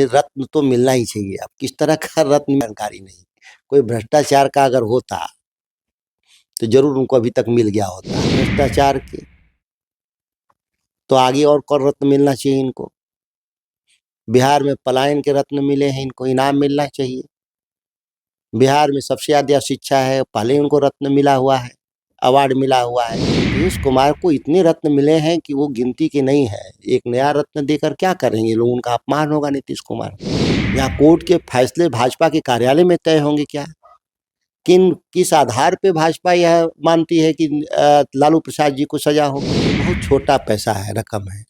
रत्न तो मिलना ही चाहिए। अब किस तरह का रत्न जानकारी नहीं। कोई भ्रष्टाचार का अगर होता तो जरूर उनको अभी तक मिल गया होता। भ्रष्टाचार के तो आगे और कौन रत्न मिलना चाहिए इनको। बिहार में पलायन के रत्न मिले हैं, इनको इनाम मिलना चाहिए। बिहार में सबसे ज़्यादा शिक्षा है, पहले उनको रत्न मिला हुआ है, अवार्ड मिला हुआ है। नीतीश कुमार को इतने रत्न मिले हैं कि वो गिनती के नहीं है। एक नया रत्न देकर क्या करेंगे लोग, उनका अपमान होगा नीतीश कुमार। यहाँ कोर्ट के फैसले भाजपा के कार्यालय में तय होंगे क्या? किस आधार पे भाजपा यह मानती है कि लालू प्रसाद जी को सजा होगी? बहुत छोटा पैसा है, रकम है।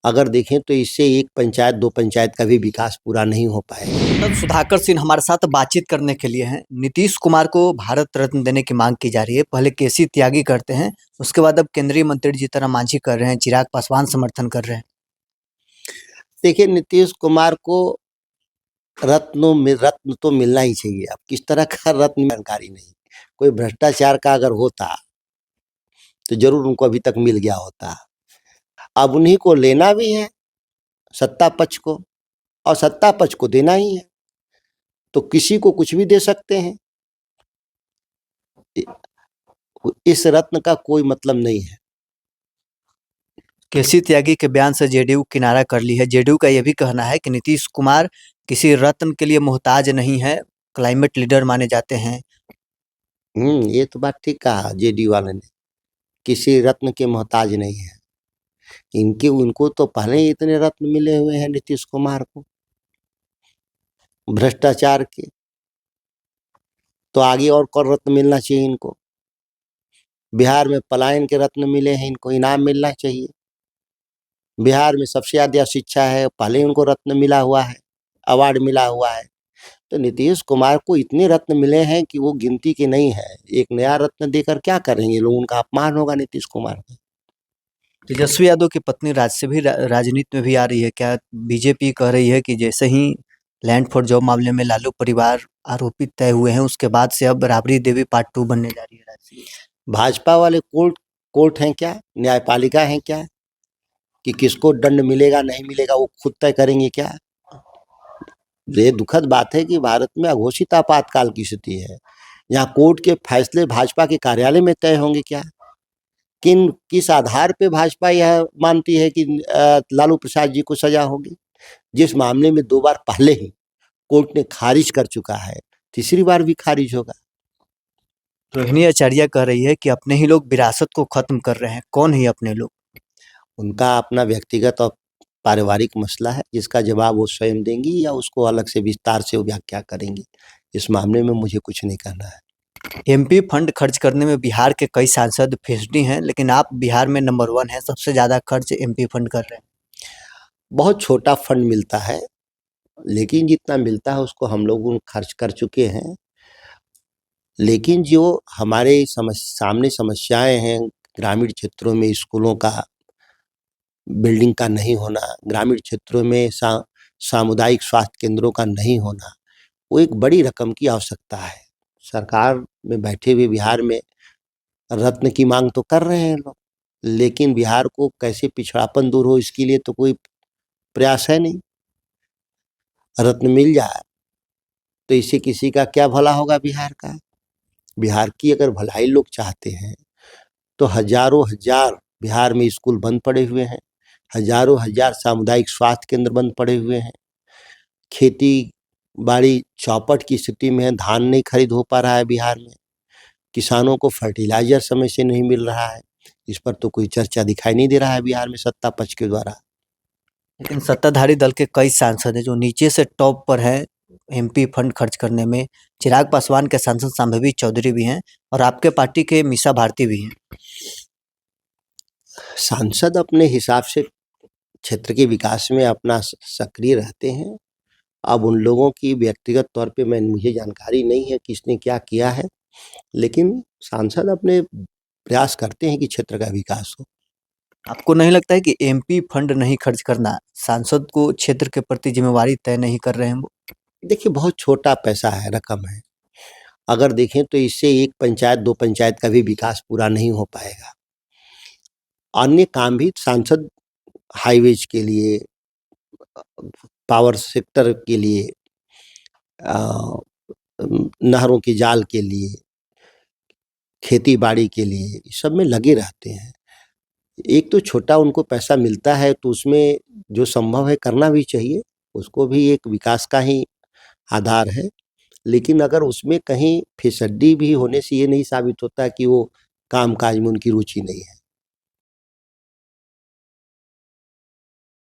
अगर देखें तो इससे एक पंचायत, 2 पंचायत का भी विकास पूरा नहीं हो पाएगा। तब सुधाकर सिंह हमारे साथ बातचीत करने के लिए हैं। नीतीश कुमार को भारत रत्न देने की मांग की जा रही है। पहले केसी त्यागी करते हैं, उसके बाद अब केंद्रीय मंत्री जीतन मांझी कर रहे हैं, चिराग पासवान समर्थन कर रहे हैं। देखिए, नीतीश कुमार को रत्न तो मिलना ही चाहिए। अब किस तरह का रत्न जानकारी नहीं। कोई भ्रष्टाचार का अगर होता तो जरूर उनको अभी तक मिल गया होता। अब उन्हीं को लेना भी है, सत्ता पक्ष को, और सत्ता पक्ष को देना ही है, तो किसी को कुछ भी दे सकते हैं। इस रत्न का कोई मतलब नहीं है। केसी त्यागी के बयान से जेडीयू किनारा कर ली है। जेडीयू का यह भी कहना है कि नीतीश कुमार किसी रत्न के लिए मोहताज नहीं है, क्लाइमेट लीडर माने जाते हैं। ये तो बात ठीक कहा जेडीयू वाले ने, किसी रत्न के मोहताज नहीं है। उनको तो पहले ही इतने रत्न मिले हुए हैं नीतीश कुमार को भ्रष्टाचार के, तो आगे और कौन रत्न मिलना चाहिए इनको। बिहार में पलायन के रत्न मिले हैं, इनको इनाम मिलना चाहिए। बिहार में सबसे ज़्यादा शिक्षा है, पहले उनको रत्न मिला हुआ है, अवार्ड मिला हुआ है। तो नीतीश कुमार को इतने रत्न मिले हैं कि वो गिनती के नहीं है। एक नया रत्न देकर क्या करेंगे लोग, उनका अपमान होगा नीतीश कुमार का। तेजस्वी यादव की पत्नी राजनीति में भी आ रही है। क्या बीजेपी कह रही है कि जैसे ही लैंड फॉर जॉब मामले में लालू परिवार आरोपित तय हुए हैं, उसके बाद से अब राबड़ी देवी पार्ट 2 बनने जा रही है? भाजपा वाले कोर्ट हैं क्या, न्यायपालिका हैं क्या, कि किसको दंड मिलेगा नहीं मिलेगा वो खुद तय करेंगे क्या? ये दुखद बात है कि भारत में अघोषित आपातकाल की स्थिति है। यहाँ कोर्ट के फैसले भाजपा के कार्यालय में तय होंगे क्या? किस आधार पे भाजपा यह मानती है कि लालू प्रसाद जी को सजा होगी, जिस मामले में 2 बार पहले ही कोर्ट ने खारिज कर चुका है, तीसरी बार भी खारिज होगा। रोहिणी आचार्य कह रही है कि अपने ही लोग विरासत को खत्म कर रहे हैं। कौन है अपने लोग? उनका अपना व्यक्तिगत और पारिवारिक मसला है, जिसका जवाब वो स्वयं देंगी या उसको अलग से विस्तार से व्याख्या करेंगी। इस मामले में मुझे कुछ नहीं कहना है। एमपी फंड खर्च करने में बिहार के कई सांसद फिसडी हैं, लेकिन आप बिहार में नंबर 1 हैं, सबसे ज़्यादा खर्च एमपी फंड कर रहे हैं। बहुत छोटा फंड मिलता है, लेकिन जितना मिलता है उसको हम लोग खर्च कर चुके हैं। लेकिन जो हमारे सामने समस्याएं हैं, ग्रामीण क्षेत्रों में स्कूलों का बिल्डिंग का नहीं होना, ग्रामीण क्षेत्रों में सामुदायिक स्वास्थ्य केंद्रों का नहीं होना, वो एक बड़ी रकम की आवश्यकता है। सरकार में बैठे हुए बिहार में रत्न की मांग तो कर रहे हैं लोग, लेकिन बिहार को कैसे पिछड़ापन दूर हो इसके लिए तो कोई प्रयास है नहीं। रत्न मिल जाए तो इससे किसी का क्या भला होगा बिहार का? बिहार की अगर भलाई लोग चाहते हैं तो हजारों हजार बिहार में स्कूल बंद पड़े हुए हैं, हजारों हजार सामुदायिक स्वास्थ्य केंद्र बंद पड़े हुए हैं, खेती बाड़ी चौपट की स्थिति में है, धान नहीं खरीद हो पा रहा है बिहार में, किसानों को फर्टिलाइजर समय से नहीं मिल रहा है। इस पर तो कोई चर्चा दिखाई नहीं दे रहा है बिहार में सत्ता पक्ष के द्वारा। लेकिन सत्ताधारी दल के कई सांसद हैं जो नीचे से टॉप पर हैं एमपी फंड खर्च करने में। चिराग पासवान के सांसद संभवी चौधरी भी हैं और आपके पार्टी के मीसा भारती भी हैं। सांसद अपने हिसाब से क्षेत्र के विकास में अपना सक्रिय रहते हैं। अब उन लोगों की व्यक्तिगत तौर पे मुझे जानकारी नहीं है किसने क्या किया है, लेकिन सांसद अपने प्रयास करते हैं कि क्षेत्र का विकास हो। आपको नहीं लगता है कि एमपी फंड नहीं खर्च करना सांसद को क्षेत्र के प्रति जिम्मेवारी तय नहीं कर रहे हैं वो? देखिए, बहुत छोटा पैसा है, रकम है। अगर देखें तो इससे एक पंचायत, 2 पंचायत का भी विकास पूरा नहीं हो पाएगा। अन्य काम भी सांसद हाईवेज के लिए, पावर सेक्टर के लिए, नहरों की जाल के लिए, खेती-बाड़ी के लिए, सब में लगे रहते हैं। एक तो छोटा उनको पैसा मिलता है तो उसमें जो संभव है करना भी चाहिए, उसको भी एक विकास का ही आधार है। लेकिन अगर उसमें कहीं फिसड्डी भी होने से ये नहीं साबित होता कि वो काम-काज में उनकी रुचि नहीं है।